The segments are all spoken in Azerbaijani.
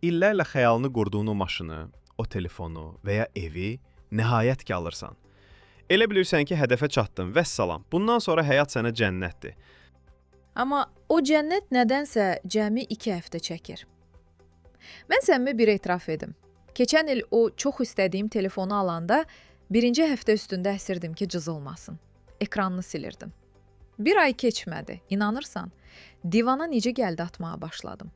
illərlə xəyalını qurduğun o maşını, o telefonu və ya evi nəhayət ki alırsan. Elə bilirsən ki, hədəfə çatdın, vəssalam. Bundan sonra həyat sənə cənnətdir. Amma o cənnət nədənsə cəmi 2 həftə çəkir. Mən səmimi bir etiraf edim. Keçən il o çox istədiyim telefonu alanda birinci həftə üstündə əsirdim ki, cızılmasın. Ekranını silirdim. 1 ay keçmədi, inanırsan, divana necə gəldi atmağa başladım.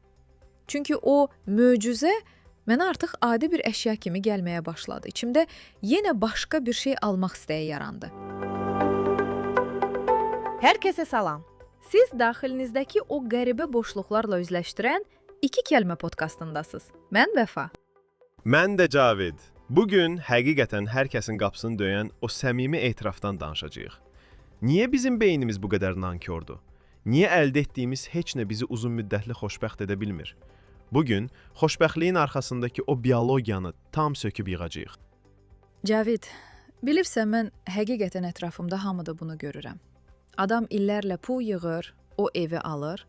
Çünki o möcüzə mənə artıq adi bir əşya kimi gəlməyə başladı. İçimdə yenə başqa bir şey almaq istəyi yarandı. Hər kəsə salam. Siz daxilinizdəki o qəribə boşluqlarla üzləşdirən 2 kəlmə podkastındasınız. Mən Vəfa. Mən də Cavid. Bugün həqiqətən hər kəsin qapısını döyən o səmimi etirafdan danışacağıq. Niyə bizim beynimiz bu qədər nankordur? Niyə əldə etdiyimiz heç nə bizi uzun müddətli xoşbəxt edə bilmir? Bugün xoşbəxtliyin arxasındakı o biologiyanı tam söküb yığacağıq. Cavid, bilirsən mən həqiqətən ətrafımda hamıda bunu görürəm. Adam illərlə pul yığır, o evi alır.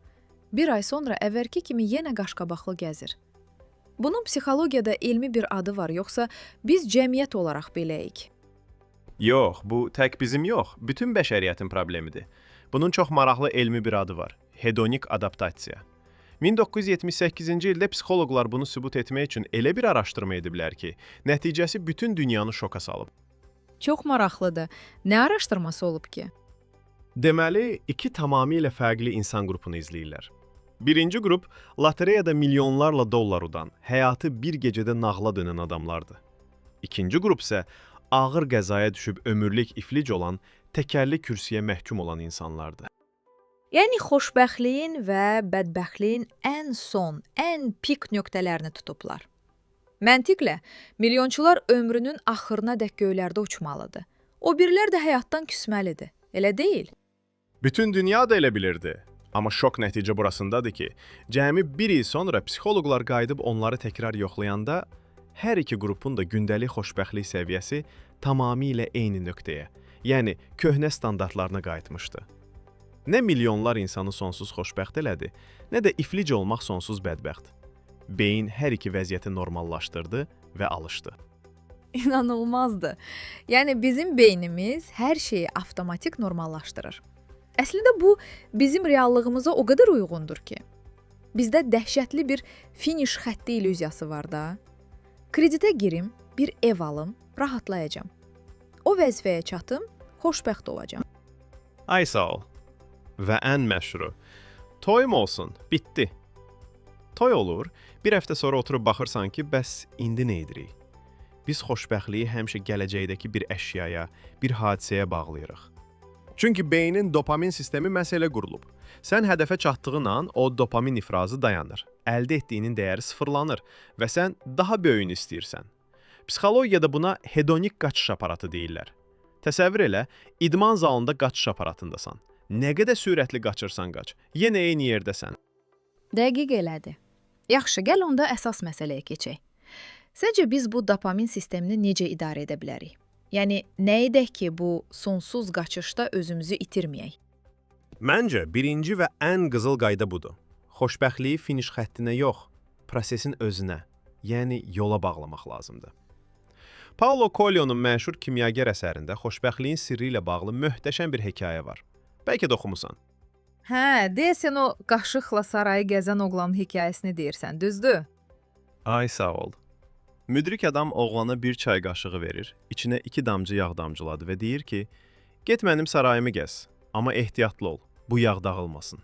1 ay sonra əvvəlki kimi yenə qaşqabaqlı gəzir. Bunun psixologiyada elmi bir adı var, yoxsa biz cəmiyyət olaraq beləyik? Yox, bu tək bizim yox, bütün bəşəriyyətin problemidir. Bunun çox maraqlı elmi bir adı var. Hedonik adaptasiya. 1978-ci ildə psixoloqlar bunu sübut etmək üçün elə bir araşdırma ediblər ki, nəticəsi bütün dünyanı şoka salıb. Çox maraqlıdır. Nə araşdırması olub ki? Deməli, 2 tamamilə fərqli insan qrupunu izləyirlər. Birinci qrup lotereyada milyonlarla dollar udan, həyatı bir gecədə nağla dönən adamlardır. İkinci qrup isə ağır qəzaya düşüb ömürlük iflic olan, təkərli kürsüyə məhkum olan insanlardır. Yəni xoşbəxtliyin və bədbəxtliyin ən son, ən pik nöqtələrini tutublar. Məntiqlə, milyonçular ömrünün axırınadək göylərdə uçmalıdır. O birilər də həyatdan küsməlidir. Elə deyil? Bütün dünya da elə bilirdi. Amma şok nəticə burasındadır ki, cəmi 1 il sonra psixoloqlar qayıdıb onları təkrar yoxlayanda, hər iki qrupun da gündəlik xoşbəxtlik səviyyəsi tamamilə eyni nöqtəyə, yəni köhnə standartlarına qayıtmışdı. Nə milyonlar insanı sonsuz xoşbəxt elədi, nə də iflic olmaq sonsuz bədbəxt. Beyin hər iki vəziyyəti normallaşdırdı və alışdı. İnanılmazdır. Yəni bizim beynimiz hər şeyi avtomatik normallaşdırır. Əslində bu bizim reallığımıza o qədər uyğundur ki, bizdə dəhşətli bir finiş xətti illüziyası var da. Kreditə girim, bir ev alım, rahatlayacağam. O vəzifəyə çatım, xoşbəxt olacağam. Ay sağ ol. Və ən məşhuru, toyum olsun, bitdi. Toy olur, bir həftə sonra oturub baxırsan ki, bəs indi nə edirik? Biz xoşbəxtliyi həmişə gələcəkdəki bir əşyaya, bir hadisəyə bağlayırıq. Çünki beynin dopamin sistemi məsələ qurulub. Sən hədəfə çatdığın an o dopamin ifrazı dayanır. Əldə etdiyinin dəyəri sıfırlanır və sən daha böyüyünü istəyirsən. Psixologiyada buna hedonik qaçış aparatı deyirlər. Təsəvvür elə, idman zalında qaçış aparatındasan. Nə qədər sürətli qaçırsan qaç, yenə eyni yerdəsən. Dəqiq elədi. Yaxşı, gəl onda əsas məsələyə keçək. Səncə biz bu dopamin sistemini necə idarə edə bilərik? Yəni, nə edək ki, bu sonsuz qaçışda özümüzü itirməyək? Məncə, birinci və ən qızıl qayda budur. Xoşbəxtliyi finiş xəttinə yox, prosesin özünə, yəni yola bağlamaq lazımdır. Paulo Coelho'nun məşhur kimyager əsərində xoşbəxtliyin sirri ilə bağlı möhtəşəm bir hekayə var. Bəlkə də oxumusan. Hə, deyəsən o qaşıqla sarayı gəzən oğlanın hekayəsini deyirsən, düzdür? Ay sağ ol. Müdrik adam oğlana bir çay qaşığı verir, içinə 2 damcı yağ damcıladı və deyir ki, get mənim sarayımı gəz, amma ehtiyatlı ol, bu yağ dağılmasın.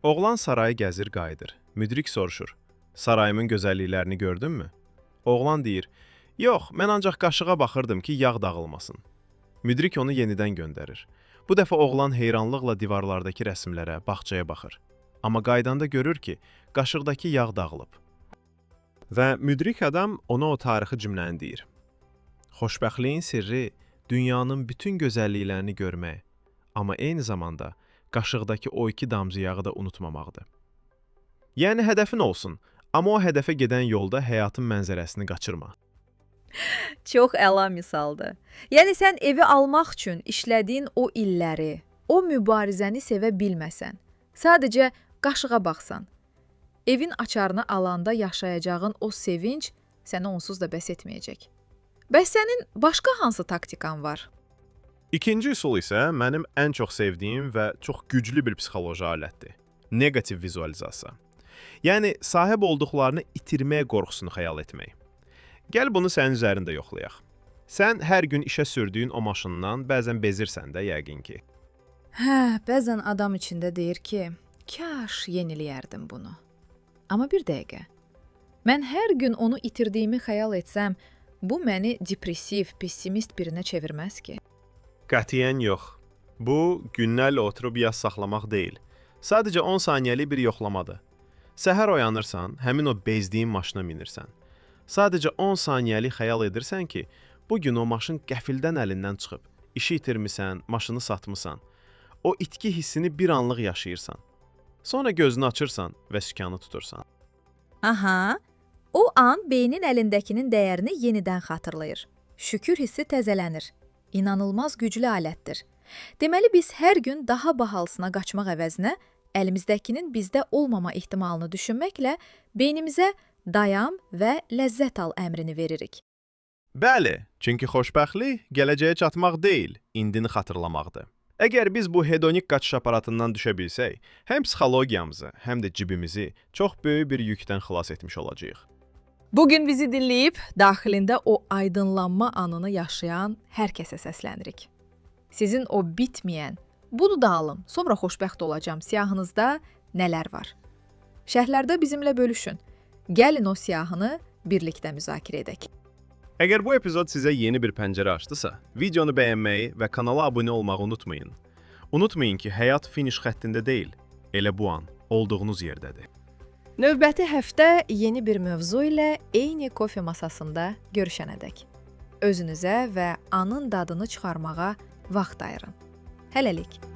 Oğlan sarayı gəzir, qayıdır. Müdrik soruşur, sarayımın gözəlliklərini gördünmü? Oğlan deyir, yox, mən ancaq qaşığa baxırdım ki, yağ dağılmasın. Müdrik onu yenidən göndərir. Bu dəfə oğlan heyranlıqla divarlardakı rəsmlərə, bağçaya baxır. Amma qaydanda görür ki, qaşıqdakı yağ dağılıb. Və müdrik adam ona o tarixi cümləni deyir. Xoşbəxtliyin sirri dünyanın bütün gözəlliklərini görmək, amma eyni zamanda qaşıqdakı o 2 damcı yağı da unutmamaqdır. Yəni hədəfin olsun, amma o hədəfə gedən yolda həyatın mənzərəsini qaçırma. Çox əla misaldır. Yəni sən evi almaq üçün işlədiyin o illəri, o mübarizəni sevə bilməsən, sadəcə qaşığa baxsan, evin açarını alanda yaşayacağın o sevinc sənə onsuz da bəs etməyəcək. Bəs sənin başqa hansı taktikan var? İkinci üsul isə mənim ən çox sevdiyim və çox güclü bir psixoloji alətdir. Negativ vizualizasiya. Yəni, sahib olduqlarını itirmək qorxusunu xəyal etmək. Gəl bunu sənin üzərində yoxlayaq. Sən hər gün işə sürdüyün o maşından bəzən bezirsən də yəqin ki. Hə, bəzən adam içində deyir ki, kaş yeniləyərdim bunu. Amma bir dəqiqə. Mən hər gün onu itirdiyimi xəyal etsəm, bu məni depressiv, pessimist birinə çevirməz ki. Qətiyyən yox. Bu, günlərlə oturub yaz saxlamaq deyil. Sadəcə 10 saniyəlik bir yoxlamadır. Səhər oyanırsan, həmin o bezdiyin maşına minirsən. Sadəcə 10 saniyəlik xəyal edirsən ki, bu gün o maşın qəfildən əlindən çıxıb. İşi itirmisən, maşını satmısan. O itki hissini bir anlıq yaşayırsan. Sonra gözünü açırsan və sükanı tutursan. Aha, o an beynin əlindəkinin dəyərini yenidən xatırlayır. Şükür hissi təzələnir. İnanılmaz güclü alətdir. Deməli, biz hər gün daha bahalısına qaçmaq əvəzinə əlimizdəkinin bizdə olmama ehtimalını düşünməklə beynimizə dayan və ləzzət al əmrini veririk. Bəli, çünki xoşbəxtlik gələcəyə çatmaq deyil, indini xatırlamaqdır. Əgər biz bu hedonik qaçış aparatından düşə bilsək, həm psixologiyamızı, həm də cibimizi çox böyük bir yükdən xilas etmiş olacağıq. Bugün bizi dinləyib, daxilində o aydınlanma anını yaşayan hər kəsə səslənirik. Sizin o bitməyən, bunu da alım, sonra xoşbəxt olacağam siyahınızda nələr var? Şərhlərdə bizimlə bölüşün. Gəlin o siyahını birlikdə müzakirə edək. Əgər bu epizod sizə yeni bir pəncərə açdısa, videonu bəyənməyi və kanala abunə olmağı unutmayın. Unutmayın ki, həyat finiş xəttində deyil, elə bu an olduğunuz yerdədir. Növbəti həftə yeni bir mövzu ilə eyni kofe masasında görüşənədək. Özünüzə və anın dadını çıxarmağa vaxt ayırın. Hələlik.